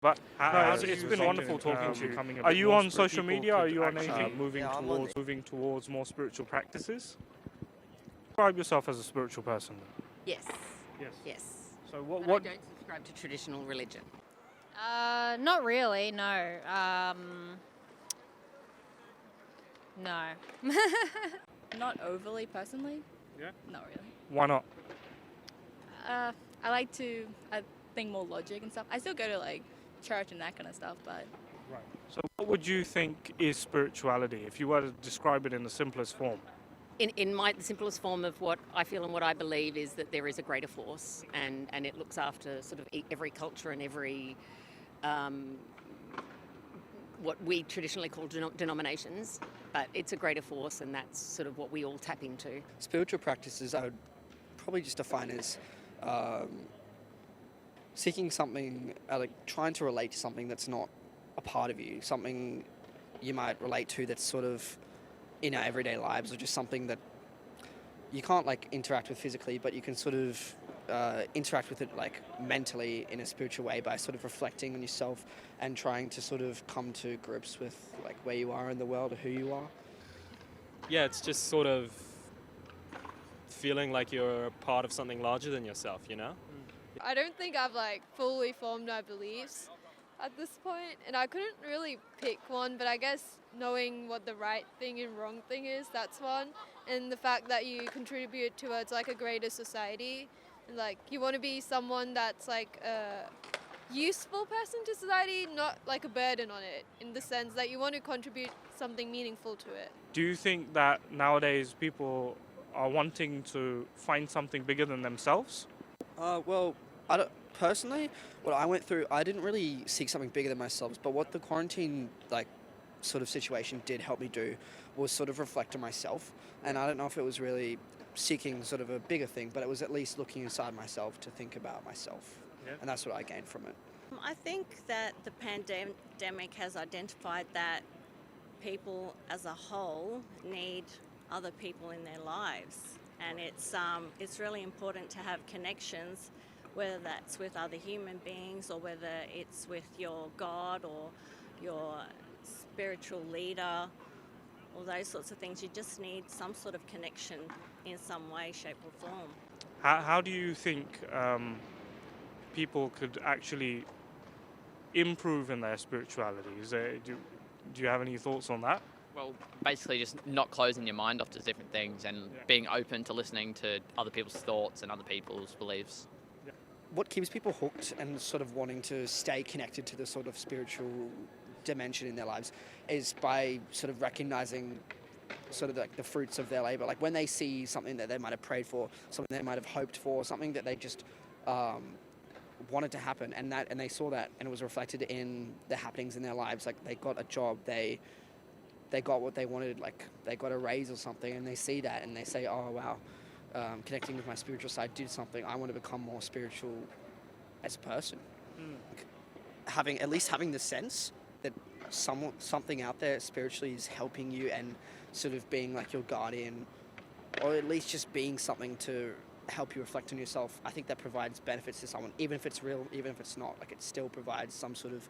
But No, it's been wonderful talking to you. Are you on social media? Are you on actually anything? moving towards more spiritual practices? Describe yourself as a spiritual person. Yes. Yes. Yes. So But what? I don't subscribe to traditional religion. Not really, no. No. Not overly, personally. Yeah. Not really. Why not? I like to think more logic and stuff. I still go to like church and that kind of stuff, but Right. So what would you think is spirituality if you were to describe it in the simplest form? The simplest form of what I feel and what I believe is that there is a greater force, and it looks after sort of every culture and every what we traditionally call denominations, but it's a greater force, and that's sort of what we all tap into. Spiritual practices I would probably just define as seeking something, like trying to relate to something that's not a part of you, something you might relate to that's sort of in our everyday lives, or just something that you can't like interact with physically, but you can sort of interact with it like mentally in a spiritual way by sort of reflecting on yourself and trying to sort of come to grips with like where you are in the world or who you are. Yeah, it's just sort of feeling like you're a part of something larger than yourself, you know? I don't think I've like fully formed my beliefs at this point, and I couldn't really pick one, but I guess knowing what the right thing and wrong thing is, that's one, and the fact that you contribute towards like a greater society, and like you want to be someone that's like a useful person to society, not like a burden on it, in the sense that you want to contribute something meaningful to it. Do you think that nowadays people are wanting to find something bigger than themselves? Well, I don't, personally, what I went through, I didn't really seek something bigger than myself, but what the quarantine like sort of situation did help me do was sort of reflect on myself. And I don't know if it was really seeking sort of a bigger thing, but it was at least looking inside myself to think about myself. Yeah. And that's what I gained from it. I think that the pandemic has identified that people as a whole need other people in their lives, and it's really important to have connections, whether that's with other human beings or whether it's with your God or your spiritual leader, all those sorts of things. You just need some sort of connection in some way, shape or form. How do you think people could actually improve in their spirituality? Do you have any thoughts on that? Well, basically just not closing your mind off to different things and being open to listening to other people's thoughts and other people's beliefs. What keeps people hooked and sort of wanting to stay connected to the sort of spiritual dimension in their lives is by sort of recognizing sort of like the fruits of their labor. Like when they see something that they might have prayed for, something they might have hoped for, something that they just wanted to happen, and they saw that and it was reflected in the happenings in their lives. Like they got a job, they got what they wanted, like they got a raise or something, and they see that and they say, oh wow, connecting with my spiritual side did something. I want to become more spiritual as a person. Like, at least having the sense that something out there spiritually is helping you and sort of being like your guardian, or at least just being something to help you reflect on yourself. I think that provides benefits to someone, even if it's real, even if it's not. Like it still provides some sort of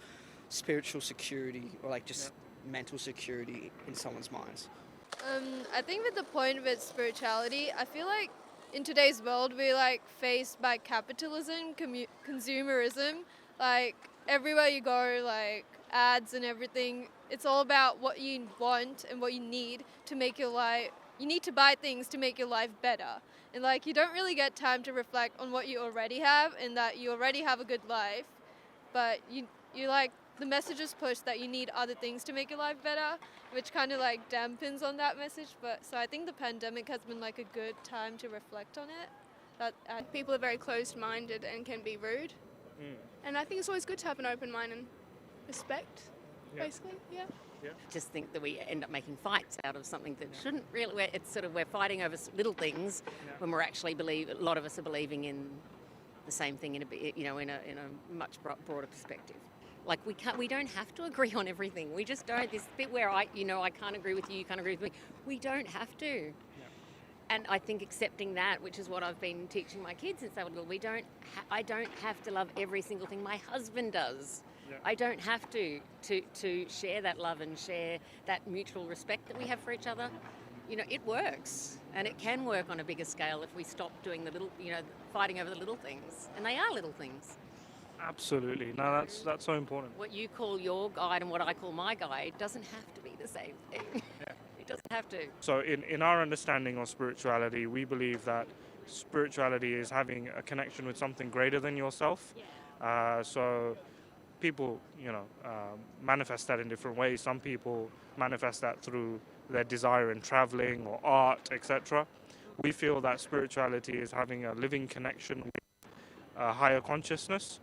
spiritual security, or like just mental security in someone's minds. I think with the point of its spirituality, I feel like in today's world we're like faced by capitalism, consumerism. Like everywhere you go, like ads and everything, it's all about what you want and what you need to make your life. You need to buy things to make your life better, and like you don't really get time to reflect on what you already have, and that you already have a good life, but you like the message is pushed that you need other things to make your life better, which kind of like dampens on that message. But so I think the pandemic has been like a good time to reflect on it. That people are very closed-minded and can be rude. And I think it's always good to have an open mind and respect, basically, yeah. I just think that we end up making fights out of something that shouldn't really. It's sort of we're fighting over little things when we're actually a lot of us are believing in the same thing in a much broader perspective. Like we don't have to agree on everything. We just don't. This bit where I can't agree with you, you can't agree with me. We don't have to. And I think accepting that, which is what I've been teaching my kids since they were little, I don't have to love every single thing my husband does. I don't have to share that love and share that mutual respect that we have for each other. You know, it works, and it can work on a bigger scale if we stop doing the little, you know, fighting over the little things, and they are little things. Absolutely. No, that's so important. What you call your guide and what I call my guide doesn't have to be the same thing. It doesn't have to. So in our understanding of spirituality, we believe that spirituality is having a connection with something greater than yourself. So people, manifest that in different ways. Some people manifest that through their desire in traveling or art, etc. We feel that spirituality is having a living connection with a higher consciousness,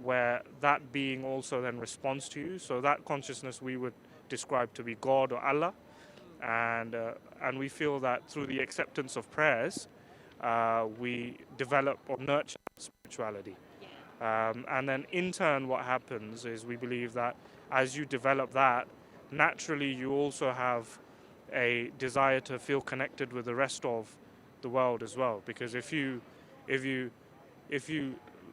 where that being also then responds to you. So that consciousness we would describe to be God or Allah, and we feel that through the acceptance of prayers, we develop or nurture spirituality. And then in turn what happens is we believe that as you develop that, naturally you also have a desire to feel connected with the rest of the world as well. Because if you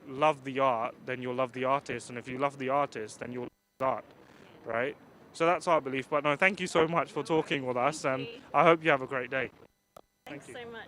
love the art, then you'll love the artist, and if you love the artist, then you'll love the art, right? So that's our belief. But no, thank you so much for talking with us, and I hope you have a great day. Thanks so much.